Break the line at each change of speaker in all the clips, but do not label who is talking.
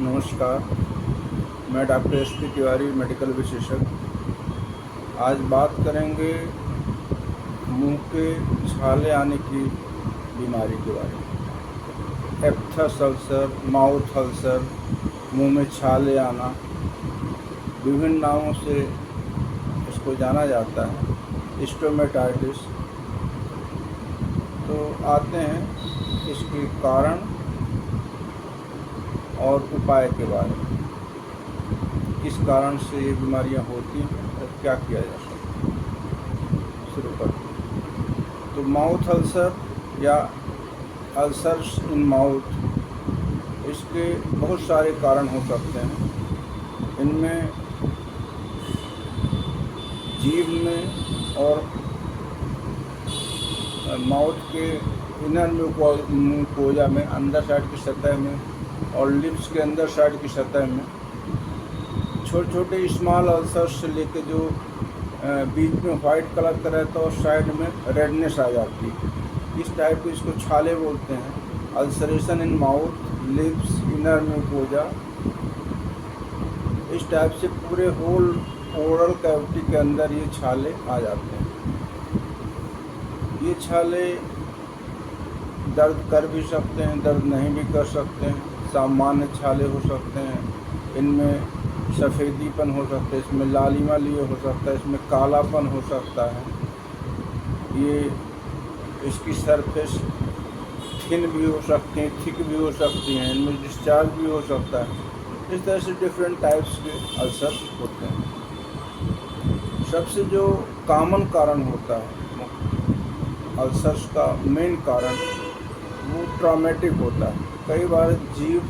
नमस्कार, मैं doctor SP. Tiwari, medical विशेषज्ञ। आज बात करेंगे मुंह के छाले आने की बीमारी के बारे में। एप्थस अल्सर, माउथ अल्सर, मुंह में छाले आना, विभिन्न नामों से इसको जाना जाता है। स्टोमेटाइटिस। तो आते हैं इसके कारण और उपाय के बारे में, किस कारण से ये बीमारियां होती हैं और क्या किया जा सकता है। शुरू करते हैं। तो माउथ अल्सर या अल्सर्स इन माउथ, इसके बहुत सारे कारण हो सकते हैं। इनमें जीभ में और माउथ के इनर म्यूकोजा में, अंदर साइड की सतह में, और लिप्स के अंदर साइड की सतह में छोटे छोटे स्मॉल अल्सर्स से लेके जो बीच में वाइट कलर का रहता है और साइड में रेडनेस आ जाती है, इस टाइप के इसको छाले बोलते हैं। Ulceration in mouth, lips, inner mucosa, इस टाइप से पूरे होल ओरल कैविटी के अंदर ये छाले आ जाते हैं। ये छाले दर्द कर भी सकते हैं, दर्द नहीं भी कर सकते हैं। सामान्य छाले हो सकते हैं, इनमें सफ़ेदीपन हो सकता है, इसमें लालिमा लिए हो सकता है, इसमें कालापन हो सकता है। ये इसकी सरफेस थिन भी हो सकती हैं, थिक भी हो सकती हैं, इनमें डिस्चार्ज भी हो सकता है। इस तरह से डिफरेंट टाइप्स के अल्सर होते हैं। सबसे जो कॉमन कारण होता है अल्सर्स का, मेन कारण वो ट्रॉमेटिक होता है। कई बार जीभ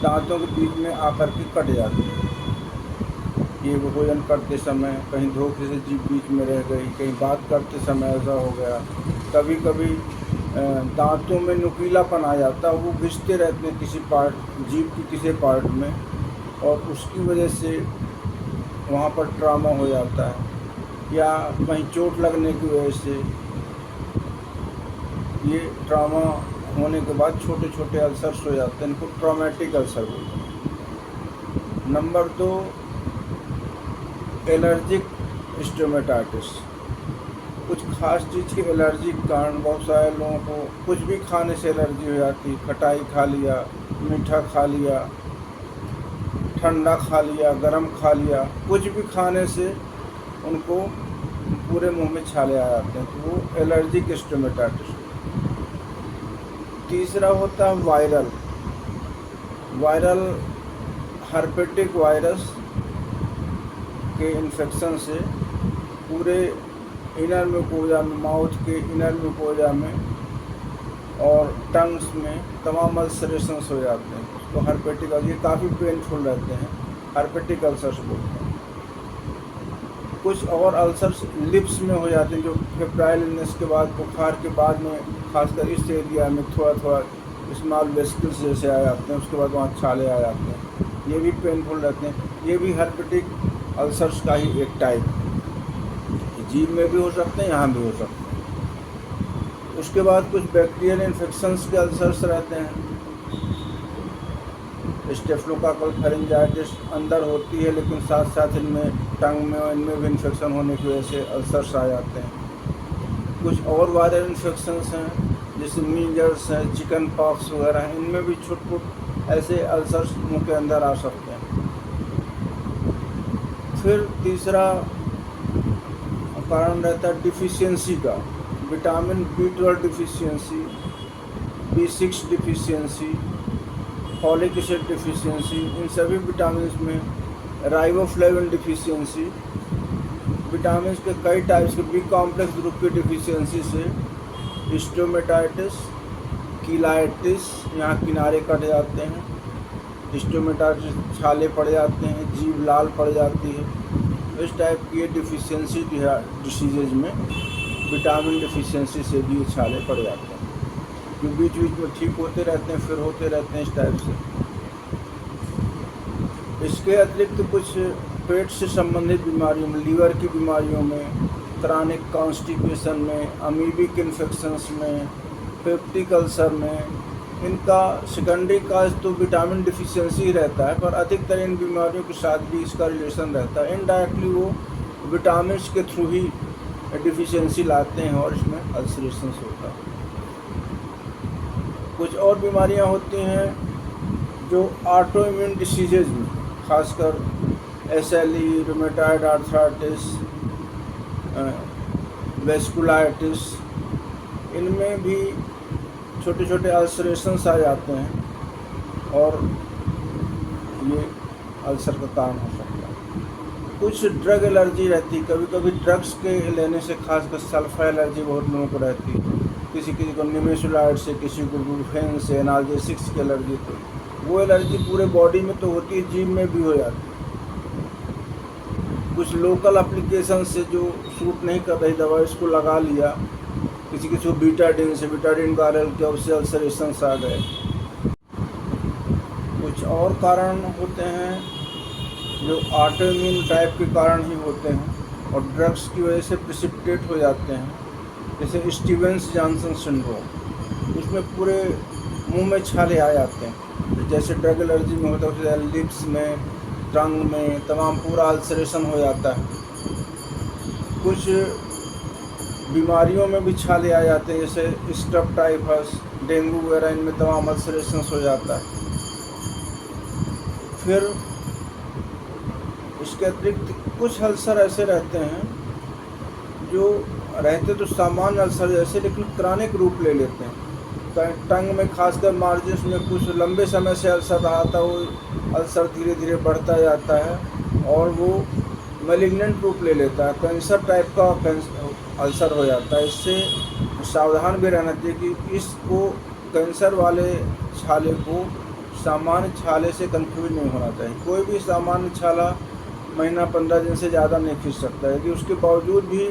दांतों के बीच में आकर के कट जाती है। ये भोजन करते समय कहीं धोखे से जीभ बीच में रह गई, कहीं बात करते समय ऐसा हो गया। कभी कभी दांतों में नुकीलापन आ जाता है, वो घिसते रहते हैं किसी पार्ट, जीभ की किसी पार्ट में, और उसकी वजह से वहाँ पर ट्रॉमा हो जाता है। या कहीं चोट लगने की वजह से ये ट्रॉमा होने के बाद छोटे छोटे अल्सर्स हो जाते हैं, इनको ट्रॉमेटिक अल्सर बोलते हैं। Number 2, allergic stomatitis. कुछ खास चीज़ की एलर्जी के कारण बहुत सारे लोगों को कुछ भी खाने से एलर्जी हो जाती है। खटाई खा लिया, मीठा खा लिया, ठंडा खा लिया, गरम खा लिया, कुछ भी खाने से उनको पूरे मुंह में छाले आ जाते हैं, तो वो एलर्जिक स्टोमेटाइटिस। तीसरा होता है वायरल हर्पेटिक वायरस के इन्फेक्शन से पूरे इनर म्यूकोजा में, माउथ के इनर म्यूकोजा में और टंग्स में तमाम अल्सरेशंस हो जाते हैं। उसको हर्पेटिक, ये काफ़ी पेनफुल रहते हैं, हर्पेटिक अल्सर्स बोलते हैं। कुछ और अल्सर्स लिप्स में हो जाते हैं, जो फेब्राइल इलनेस के बाद, बुखार के बाद में, खासकर इस एरिया में थोड़ा थोड़ा स्मॉल वेसिकल्स जैसे आ जाते हैं, उसके बाद वहाँ छाले आ जाते हैं। ये भी पेनफुल रहते हैं। ये भी हर्पेटिक अल्सर्स का ही एक टाइप है। जीभ में भी हो सकते हैं, यहाँ भी हो सकते हैं। उसके बाद कुछ बैक्टीरियल इन्फेक्शंस के अल्सर्स रहते हैं। स्टेफिलोकोकल फेरिंजाइटिस अंदर होती है, लेकिन साथ साथ इनमें टंग में और इनमें भी इन्फेक्शन होने की वजह से अल्सर्स आ जाते हैं। कुछ और वायरल इन्फेक्शंस हैं, जैसे मीजल्स हैं, चिकन पॉक्स वगैरह हैं, इनमें भी छुट ऐसे अल्सर्स मुंह के अंदर आ सकते हैं। फिर तीसरा कारण रहता है डिफिशियंसी का। Vitamin B12 deficiency, B6 deficiency, folic acid deficiency, इन सभी विटामिन में राइबोफ्लेविन डिफिशियंसी, विटामिन के कई टाइप्स के बी कॉम्प्लेक्स ग्रुप की डिफिशियंसी से स्टोमेटाइटिस, कीलाइटिस, यहाँ किनारे कट जाते हैं, स्टोमेटाइटिस छाले पड़ जाते हैं, जीभ लाल पड़ जाती है। इस टाइप की डिफिशियंसी डिसीजेज में विटामिन डिफिशियंसी से भी छाले पड़ जाते हैं, जो बीच बीच में ठीक होते रहते हैं, फिर होते रहते हैं इस टाइप से। इसके अतिरिक्त कुछ पेट से संबंधित बीमारियों में, लीवर की बीमारियों में, क्रॉनिक कॉन्स्टिपेशन में, अमीबिक इन्फेक्शंस में, पेप्टिक अल्सर में, इनका सेकेंडरी काज तो विटामिन डिफिशियंसी ही रहता है, पर अधिकतर इन बीमारियों के साथ भी इसका रिलेशन रहता है। इनडायरेक्टली वो विटामिन के थ्रू ही डिफिशियंसी लाते हैं और इसमें अल्सरेशन होता है। कुछ और बीमारियां होती हैं जो ऑटो इम्यून डिसीजेज में, खासकर SLE, रूमेटॉइड आर्थराइटिस, वेस्कुलाइटिस, इनमें भी छोटे छोटे अल्सरेशंस आ जाते हैं और ये अल्सर का कारण हो सकता है। कुछ ड्रग एलर्जी रहती है, कभी कभी ड्रग्स के लेने से, खासकर सल्फा एलर्जी बहुत लोगों को रहती है। किसी किसी को निमेसुलाइड से, किसी को ग्लूफेन से, एनाल्जेसिक्स की एलर्जी, तो वो एलर्जी पूरे बॉडी में तो होती है, जीभ में भी हो जाती है। कुछ लोकल एप्लीकेशन से जो सूट नहीं कर रही दवा, इसको लगा लिया, किसी को बीटाडिन से, बीटाडिन का उससे अल्सरेशंस आ गए। कुछ और कारण होते हैं जो ऑटो इम्यून टाइप के कारण ही होते हैं और ड्रग्स की वजह से प्रिसिपिटेट हो जाते हैं, जैसे स्टीवेंस जॉनसन सिंड्रोम। उसमें पूरे मुंह में छाले आ जाते हैं, जैसे ड्रग एलर्जी में होता है, लिप्स में, टंग में, तमाम पूरा अल्सरेशन हो जाता है। कुछ बीमारियों में भी छाले आ जाते हैं, जैसे स्टफ टाइफस, डेंगू वगैरह, इनमें तमाम अल्सरेशन हो जाता है। फिर इसके अतिरिक्त कुछ अल्सर ऐसे रहते हैं जो रहते तो सामान्य अल्सर जैसे, लेकिन क्रॉनिक रूप ले लेते हैं। टंग में खासकर मार्जिन्स में कुछ लंबे समय से अल्सर रहा था, वो अल्सर धीरे धीरे बढ़ता जाता है और वो मैलिग्नेंट रूप ले लेता है, कैंसर टाइप का अल्सर हो जाता है। इससे सावधान भी रहना चाहिए कि इसको, कैंसर वाले छाले को सामान्य छाले से कंफ्यूज नहीं होना चाहिए। कोई भी सामान्य छाला महीना 15 दिन से ज़्यादा नहीं खींच सकता है। यदि उसके बावजूद भी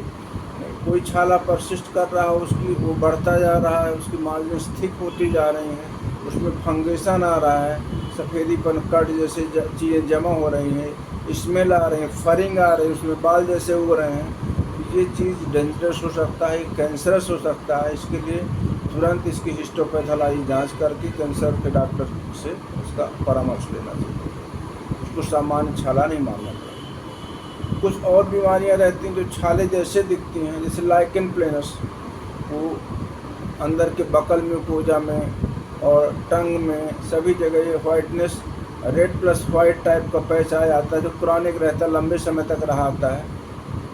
कोई छाला परसिस्ट कर रहा हो, उसकी वो बढ़ता जा रहा है, उसकी मार्जिन्स थिक होती जा रही हैं, उसमें फंगेशन आ रहा है, सफ़ेदीपन, कट जैसे चीज़ें जमा हो रही हैं, स्मेल आ रही है, फरिंग आ रही है, उसमें बाल जैसे उग रहे हैं, ये चीज़ डेंजरस हो सकता है, कैंसरस हो सकता है। इसके लिए तुरंत इसकी हिस्टोपैथोलॉजी जांच करके कैंसर के डॉक्टर से उसका परामर्श लेना चाहिए, उसको सामान्य छाला नहीं मानना चाहिए। कुछ और बीमारियां रहती हैं जो छाले जैसे दिखती हैं, जैसे लाइकेन प्लेनस, वो अंदर के बकल म्यूकोजा में और टंग में सभी जगह ये whiteness, red plus white type का पैच आ जाता है, जो क्रॉनिक रहता है, लंबे समय तक रहा आता है।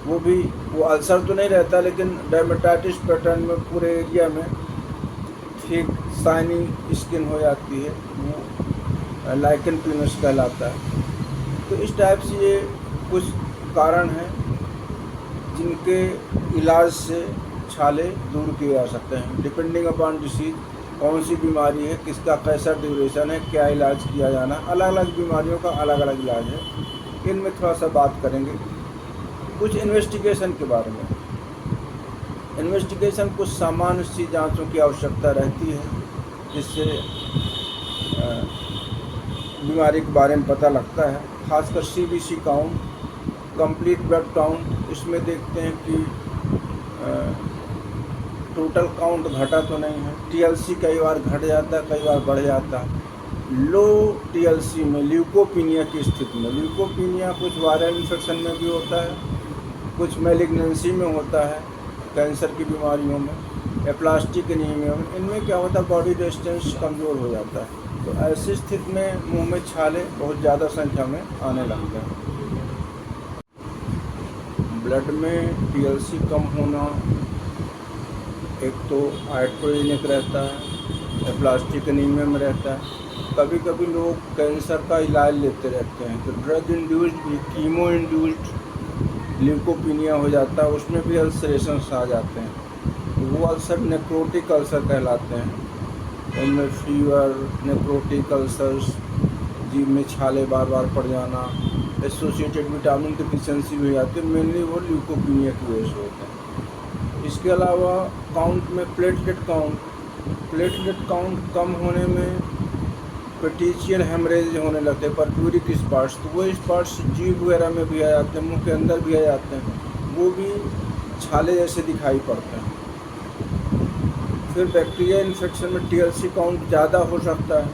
वो अल्सर तो नहीं रहता, लेकिन डर्मेटाइटिस पैटर्न में पूरे एरिया में थिक शाइनी स्किन हो जाती है, वो लाइकेन प्लेनस कहलाता है। तो इस टाइप से ये कुछ कारण हैं जिनके इलाज से छाले दूर किए जा सकते हैं, डिपेंडिंग अपॉन डिसीज, कौन सी बीमारी है, किसका कैसा ड्यूरेशन है, क्या इलाज किया जाना। अलग अलग बीमारियों का अलग अलग इलाज है, इनमें थोड़ा सा बात करेंगे। कुछ इन्वेस्टिगेशन के बारे में। इन्वेस्टिगेशन कुछ सामान्य सी जांचों की आवश्यकता रहती है, जिससे बीमारी के बारे में पता लगता है। खासकर CBC count, complete blood count, इसमें देखते हैं कि टोटल काउंट घटा तो नहीं है। TLC कई बार घट जाता है, कई बार बढ़ जाता है। लो TLC में ल्यूकोपीनिया की स्थिति में, ल्यूकोपीनिया कुछ वायरल इन्फेक्शन में भी होता है, कुछ मैलिग्नेंसी में होता है, कैंसर की बीमारियों में, एप्लास्टिक एनीमिया में, इनमें क्या होता है, बॉडी रेजिस्टेंस कमज़ोर हो जाता है। तो ऐसी स्थिति में मुंह में छाले बहुत ज़्यादा संख्या में आने लगते हैं। ब्लड में TLC कम होना, एक तो हाइड्रोजेनिक रहता है, एप्लास्टिक एनीमिया में रहता है। कभी कभी लोग कैंसर का इलाज लेते रहते हैं, तो ड्रग इंड्यूस्ड भी, कीमो इंड्यूस्ड ल्यूकोपीनिया हो जाता है, उसमें भी अल्सरेशंस आ जाते हैं। वो अल्सर नेक्रोटिक अल्सर कहलाते हैं। उनमें फीवर, नेक्रोटिक अल्सर्स, जीभ में छाले बार बार पड़ जाना, एसोसिएटेड विटामिन डिफिशियंसी भी हो जाती है। मेनली वो ल्यूकोपीनिया की वजह से होता है। इसके अलावा काउंट में प्लेटलेट काउंट कम होने में पेटिशियल हेमरेज होने लगते हैं, पर्ट्यूरिक स्पॉट्स, तो वो स्पॉट्स जीभ वगैरह में भी आ जाते हैं, मुंह के अंदर भी आ जाते हैं, वो भी छाले जैसे दिखाई पड़ते हैं। फिर बैक्टीरिया इन्फेक्शन में TLC काउंट ज़्यादा हो सकता है,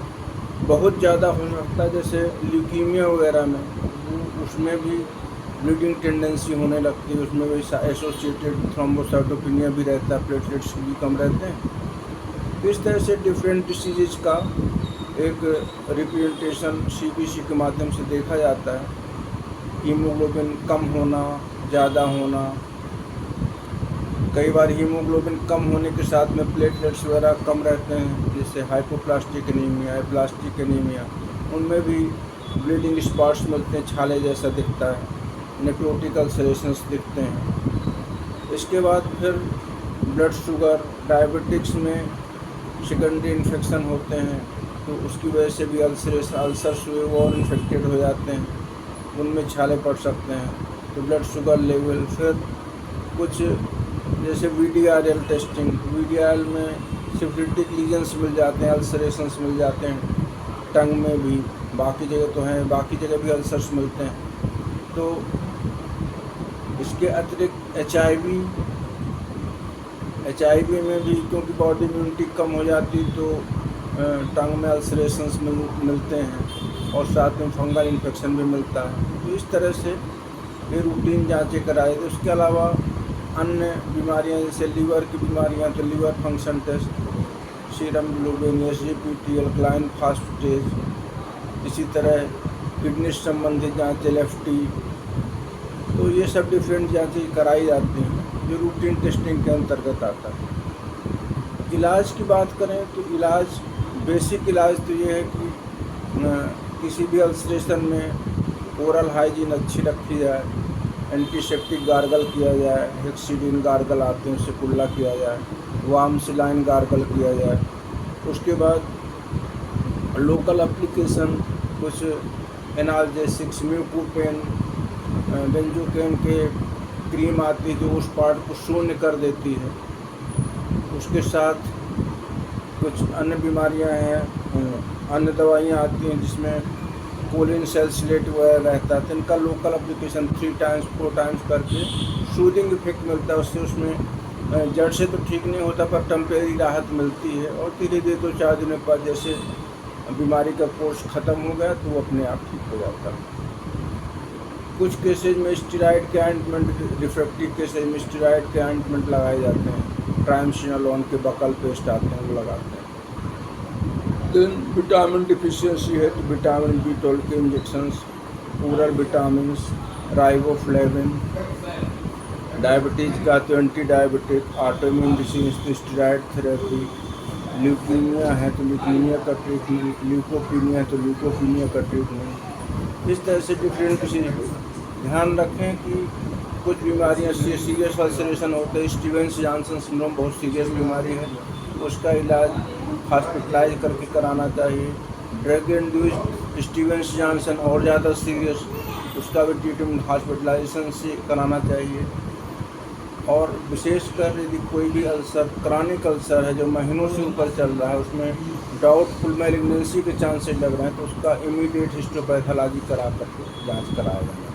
बहुत ज़्यादा हो सकता है, जैसे ल्यूकीमिया वगैरह में, उसमें भी ब्लीडिंग टेंडेंसी होने लगती है, उसमें भी एसोसिएटेड थ्रोम्बोसाइटोपिनिया भी रहता है, प्लेटलेट्स भी कम रहते हैं। इस तरह से डिफरेंट डिसीज़ का एक रिप्रेजेंटेशन CBC के माध्यम से देखा जाता है। हीमोग्लोबिन कम होना, ज़्यादा होना, कई बार हीमोग्लोबिन कम होने के साथ में प्लेटलेट्स वगैरह कम रहते हैं, जैसे हाइपोप्लास्टिक एनीमिया, एप्लास्टिक एनीमिया, उनमें भी ब्लीडिंग स्पॉट्स मिलते हैं, छाले जैसा दिखता है, नेक्रोटिक अल्सरेशंस दिखते हैं। इसके बाद फिर ब्लड शुगर, डायबिटिक्स में सेकेंडरी इन्फेक्शन होते हैं, तो उसकी वजह से भी अल्सर्स हुए वो और इन्फेक्टेड हो जाते हैं, उनमें छाले पड़ सकते हैं। तो ब्लड शुगर लेवल, फिर कुछ जैसे VDRL टेस्टिंग, VDRL में सिफिलिटिक लीजन्स मिल जाते हैं, अल्सरेशंस मिल जाते हैं, टंग में भी, बाकी जगह तो हैं, बाकी जगह भी अल्सर्स मिलते हैं। तो इसके अतिरिक्त HIV में भी, क्योंकि बॉडी इम्यूनिटी कम हो जाती तो टंग में अल्सरेशंस मिलते हैं और साथ में फंगल इन्फेक्शन भी मिलता है। तो इस तरह से ये रूटीन जाँचें कराई। उसके अलावा अन्य बीमारियां जैसे लीवर की बीमारियां, तो liver function test, serum globin, SGPT, alkaline phosphatase, इसी तरह किडनी से संबंधित जाँच, LFT, तो ये सब डिफरेंट जाँचें कराई जाती हैं, जो रूटीन टेस्टिंग के अंतर्गत आता है। इलाज की बात करें तो इलाज, बेसिक इलाज तो ये है कि किसी भी अल्सरेशन में ओरल हाइजीन अच्छी रखी जाए, एंटीसेप्टिक गार्गल किया जाए, हेक्सिडिन गार्गल आते हैं उससे कुल्ला किया जाए, वार्म सिलाइन गार्गल किया जाए। उसके बाद लोकल एप्लीकेशन, कुछ एनाल्जेसिक्स, म्यूकोपेन, बेंजोकेन के क्रीम आती है जो उस पार्ट को शून्य कर देती है। उसके साथ कुछ अन्य बीमारियां हैं, अन्य दवाइयां आती हैं जिसमें कोलिन सैलिसिलेट वगैरह रहता है, तो इनका लोकल एप्लीकेशन 3 टाइम्स 4 टाइम्स करके सूदिंग इफेक्ट मिलता है। उससे उसमें जड़ से तो ठीक नहीं होता पर टेम्परेरी राहत मिलती है, और धीरे धीरे 2-4 दिनों बाद जैसे बीमारी का कोर्स ख़त्म हो गया तो वो अपने आप ठीक हो जाता है। कुछ केसेज में स्टेरॉइड के ऑइंटमेंट, रिफ्रैक्टिव केसेज में स्टेरॉइड के ऑइंटमेंट लगाए जाते हैं, ट्राइमसिनोलोन के बकल पेस्ट आते हैं वो लगाते हैं। देन विटामिन डिफिशियंसी है तो विटामिन B12 के injections, oral vitamin, riboflavin, diabetes का तो एंटी डायबिटिक, ऑटोइम्यून डिसीज तो स्टेरॉइड थेरेपी, ल्यूकीमिया है तो ल्यूकीमिया का ट्रीटमेंट, ल्यूकोपीनिया है तो ल्यूकोपीनिया का ट्रीटमेंट। इस तरह से डिफरेंट डिसीज। ध्यान रखें कि कुछ बीमारियां सीरियस अल्सरेशन होते हैं, स्टीवेंस जॉनसन सिंड्रोम बहुत सीरियस बीमारी है, उसका इलाज हॉस्पिटलाइज करके कराना चाहिए। ड्रग इंड्यूस्ड स्टीवेंस जॉनसन और ज़्यादा सीरियस, उसका भी ट्रीटमेंट हॉस्पिटलाइजेशन से कराना चाहिए। और विशेषकर यदि कोई भी अल्सर, क्रॉनिक अल्सर है जो महीनों से ऊपर चल रहा है, उसमें डाउटफुल मैलिग्नेंसी के चांसेस लग रहे हैं, तो उसका इमीडिएट हिस्टोपैथोलॉजी करा करके जाँच कराया जाए।